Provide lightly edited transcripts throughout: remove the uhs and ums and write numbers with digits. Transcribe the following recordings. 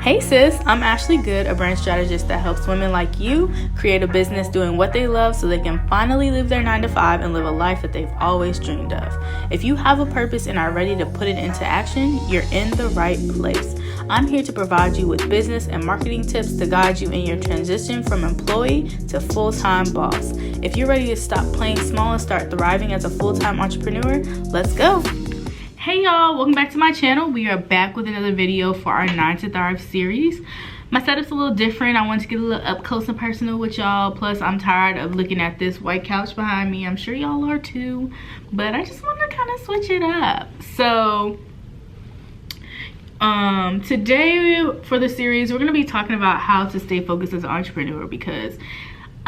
Hey sis, I'm Ashley Good, a brand strategist that helps women like you create a business doing what they love so they can finally leave their 9-to-5 and live a life that they've always dreamed of. If you have a purpose and are ready to put it into action, you're in the right place. I'm here to provide you with business and marketing tips to guide you in your transition from employee to full-time boss. If you're ready to stop playing small and start thriving as a full-time entrepreneur, let's go. Hey y'all, welcome back to my channel. We are back with another video for our 9 to Thrive series. My setup's a little different. I wanted to get a little up close and personal with y'all. Plus, I'm tired of looking at this white couch behind me. I'm sure y'all are too, but I just wanted to kind of switch it up. So, today for the series, we're gonna be talking about how to stay focused as an entrepreneur, because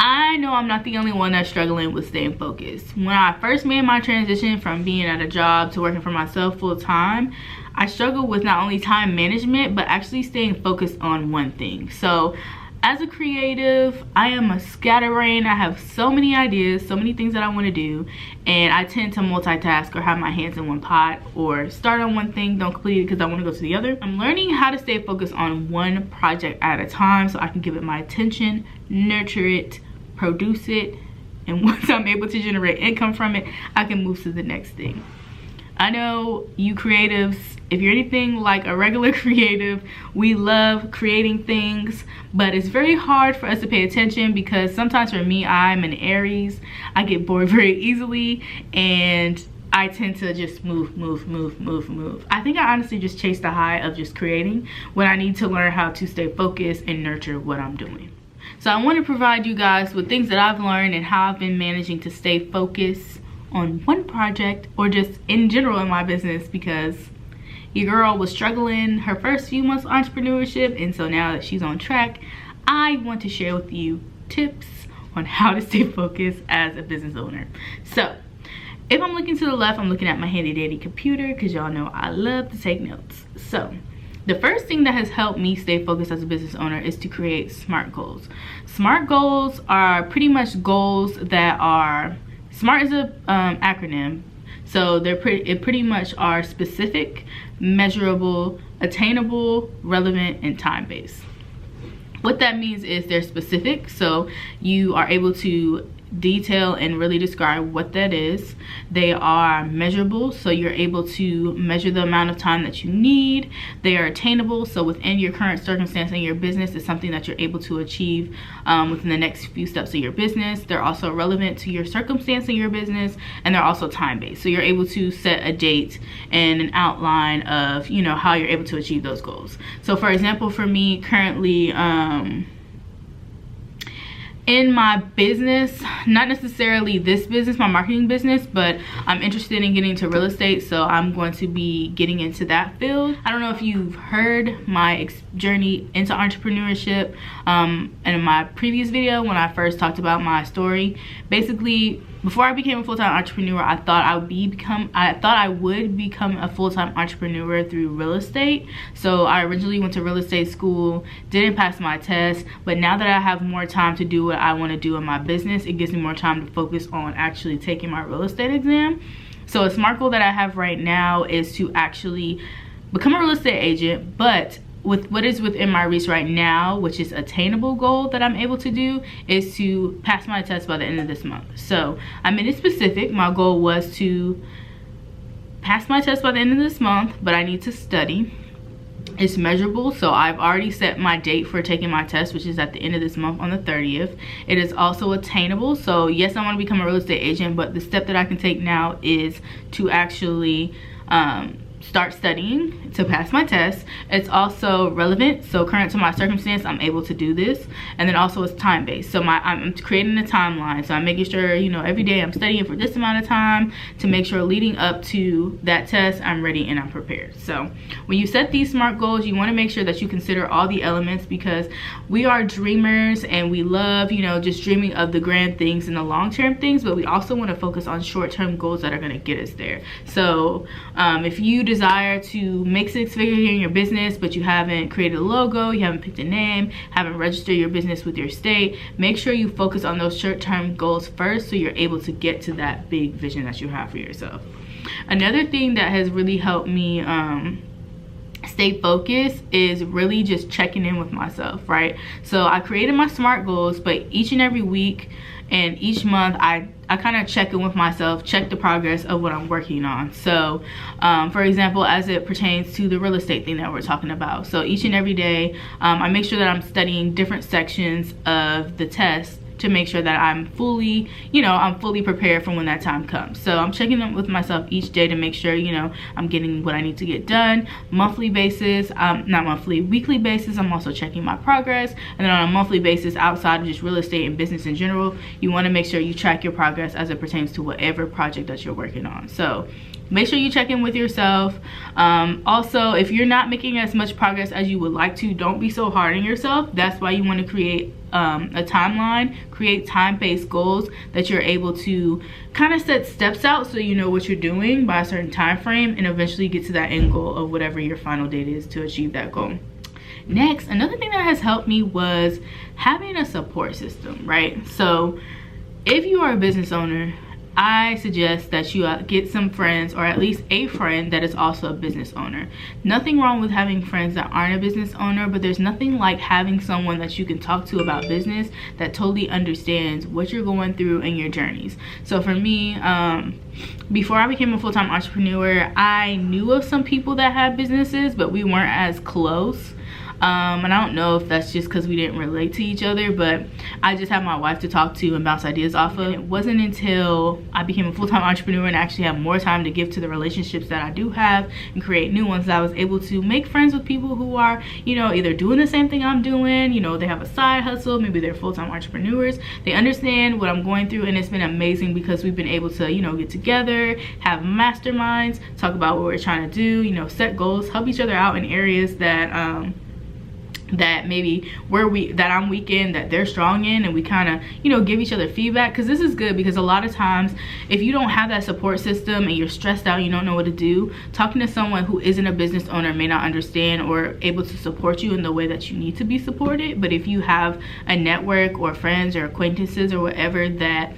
I know I'm not the only one that's struggling with staying focused. When I first made my transition from being at a job to working for myself full time, I struggled with not only time management, but actually staying focused on one thing. So as a creative, I am a scatterbrain. I have so many ideas, so many things that I want to do, and I tend to multitask or have my hands in one pot, or start on one thing, don't complete it because I want to go to the other. I'm learning how to stay focused on one project at a time so I can give it my attention, nurture it, produce it, and once I'm able to generate income from it, I can move to the next thing. I know you creatives, if you're anything like a regular creative, we love creating things, but it's very hard for us to pay attention because sometimes for me, I'm an Aries. I get bored very easily and I tend to just move. I think I honestly just chase the high of just creating when I need to learn how to stay focused and nurture what I'm doing. So I want to provide you guys with things that I've learned and how I've been managing to stay focused on one project, or just in general in my business, because your girl was struggling her first few months of entrepreneurship, and so now that she's on track, I want to share with you tips on how to stay focused as a business owner. So if I'm looking to the left, I'm looking at my handy dandy computer, because y'all know I love to take notes. So the first thing that has helped me stay focused as a business owner is to create SMART goals. SMART goals are pretty much goals that are, SMART is a acronym, so they're pretty much are specific, measurable, attainable, relevant, and time-based. What that means is they're specific, so you are able to detail and really describe what that is. They are measurable, so you're able to measure the amount of time that you need. They are attainable, so within your current circumstance in your business, it's something that you're able to achieve within the next few steps of your business. They're also relevant to your circumstance in your business, and they're also time-based, so you're able to set a date and an outline of, you know, how you're able to achieve those goals. So for example, for me currently, in my business, not necessarily this business, my marketing business, but I'm interested in getting into real estate, so I'm going to be getting into that field. I don't know if you've heard my journey into entrepreneurship in my previous video when I first talked about my story. Basically, before I became a full-time entrepreneur, I thought I would become a full-time entrepreneur through real estate. So I originally went to real estate school, didn't pass my test, but now that I have more time to do what I want to do in my business, it gives me more time to focus on actually taking my real estate exam. So a SMART goal that I have right now is to actually become a real estate agent, but with what is within my reach right now, which is attainable goal that I'm able to do, is to pass my test by the end of this month. So I made it specific. My goal was to pass my test by the end of this month, but I need to study. It's measurable, so I've already set my date for taking my test, which is at the end of this month on the 30th. It is also attainable, so yes, I want to become a real estate agent, but the step that I can take now is to actually start studying to pass my test. It's also relevant, so current to my circumstance, I'm able to do this. And then also it's time-based, so I'm creating a timeline, so I'm making sure, you know, every day I'm studying for this amount of time to make sure leading up to that test I'm ready and I'm prepared. So when you set these SMART goals, you want to make sure that you consider all the elements, because we are dreamers and we love, you know, just dreaming of the grand things and the long-term things, but we also want to focus on short-term goals that are going to get us there. So if you desire to make 6 figures in your business, but you haven't created a logo, you haven't picked a name, haven't registered your business with your state, make sure you focus on those short-term goals first so you're able to get to that big vision that you have for yourself. Another thing that has really helped me stay focused is really just checking in with myself, right? So I created my SMART goals, but each and every week and each month I kind of check in with myself, check the progress of what I'm working on. So for example, as it pertains to the real estate thing that we're talking about, so each and every day I make sure that I'm studying different sections of the test to make sure that I'm fully, I'm fully prepared for when that time comes. So I'm checking in with myself each day to make sure, I'm getting what I need to get done. Monthly basis, not monthly, weekly basis, I'm also checking my progress. And then on a monthly basis, outside of just real estate and business in general, you want to make sure you track your progress as it pertains to whatever project that you're working on. So make sure you check in with yourself. Also, if you're not making as much progress as you would like to, don't be so hard on yourself. That's why you want to create a timeline, create time-based goals that you're able to kind of set steps out so you know what you're doing by a certain time frame, and eventually get to that end goal of whatever your final date is to achieve that goal. Next, another thing that has helped me was having a support system, right? So if you are a business owner, I suggest that you get some friends, or at least a friend that is also a business owner. Nothing wrong with having friends that aren't a business owner, but there's nothing like having someone that you can talk to about business that totally understands what you're going through and your journeys. So for me, before I became a full-time entrepreneur, I knew of some people that had businesses, but we weren't as close. And I don't know if that's just because we didn't relate to each other, but I just had my wife to talk to and bounce ideas off of. It wasn't until I became a full-time entrepreneur and actually have more time to give to the relationships that I do have and create new ones, that I was able to make friends with people who are, either doing the same thing I'm doing, they have a side hustle, maybe they're full-time entrepreneurs, they understand what I'm going through, and it's been amazing because we've been able to, get together, have masterminds, talk about what we're trying to do, set goals, help each other out in areas that that maybe that I'm weak in, that they're strong in, and we kind of give each other feedback. Because this is good, because a lot of times if you don't have that support system and you're stressed out, you don't know what to do, talking to someone who isn't a business owner may not understand or able to support you in the way that you need to be supported. But if you have a network or friends or acquaintances or whatever that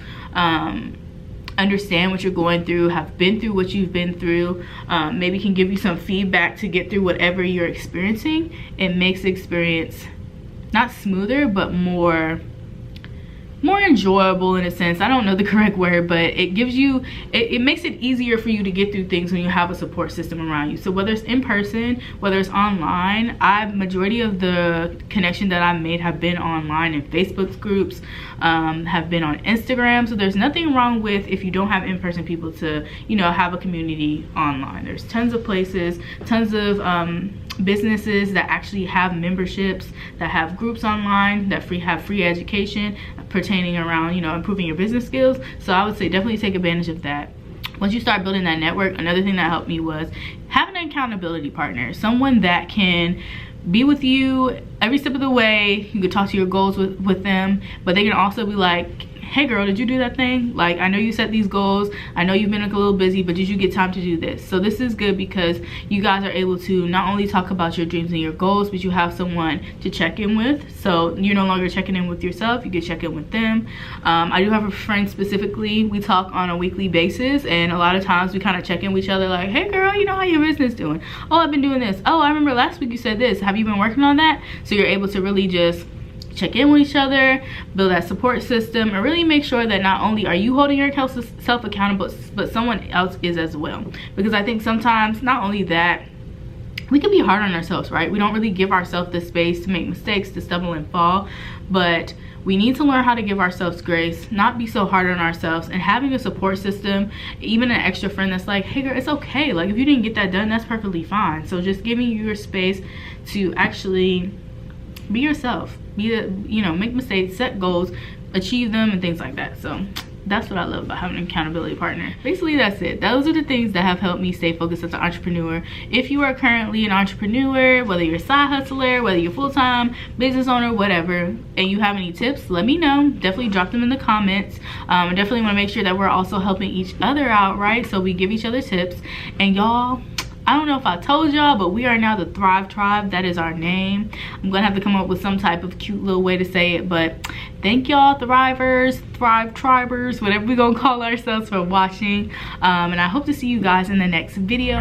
understand what you're going through, have been through what you've been through, maybe can give you some feedback to get through whatever you're experiencing, it makes the experience not smoother, but more enjoyable in a sense. I don't know the correct word, but it gives you, it makes it easier for you to get through things when you have a support system around you. So whether it's in person, whether it's online, majority of the connection that I've made have been online in Facebook groups, have been on Instagram. So there's nothing wrong with, if you don't have in-person people, to have a community online. There's tons of places, tons of businesses that actually have memberships, that have groups online, that have free education pertaining around improving your business skills. So I would say definitely take advantage of that. Once you start building that network, another thing that helped me was having an accountability partner, someone that can be with you every step of the way. You can talk to your goals with them, but they can also be like, hey girl, did you do that thing? Like, I know you set these goals, I know you've been a little busy, but did you get time to do this? So this is good because you guys are able to not only talk about your dreams and your goals, but you have someone to check in with. So you're no longer checking in with yourself, you can check in with them. I do have a friend specifically, we talk on a weekly basis, and a lot of times we kind of check in with each other like, hey girl, how your business doing? Oh, I've been doing this. Oh, I remember last week you said this. Have you been working on that? So you're able to really just check in with each other, build that support system, and really make sure that not only are you holding yourself accountable, but someone else is as well. Because I think sometimes, not only that, we can be hard on ourselves, right? We don't really give ourselves the space to make mistakes, to stumble and fall, but we need to learn how to give ourselves grace, not be so hard on ourselves, and having a support system, even an extra friend that's like, hey girl, it's okay, like if you didn't get that done, that's perfectly fine. So just giving you your space to actually be yourself, make mistakes, set goals, achieve them, and things like that. So that's what I love about having an accountability partner. Basically, that's it. Those are the things that have helped me stay focused as an entrepreneur. If you are currently an entrepreneur, whether you're a side hustler, whether you're full-time business owner, whatever, and you have any tips, let me know. Definitely drop them in the comments. I definitely want to make sure that we're also helping each other out, right? So we give each other tips. And y'all, I don't know if I told y'all, but we are now the Thrive Tribe. That is our name. I'm gonna have to come up with some type of cute little way to say it, but thank y'all, Thrivers, Thrive Tribers, whatever we're gonna call ourselves, for watching. And I hope to see you guys in the next video.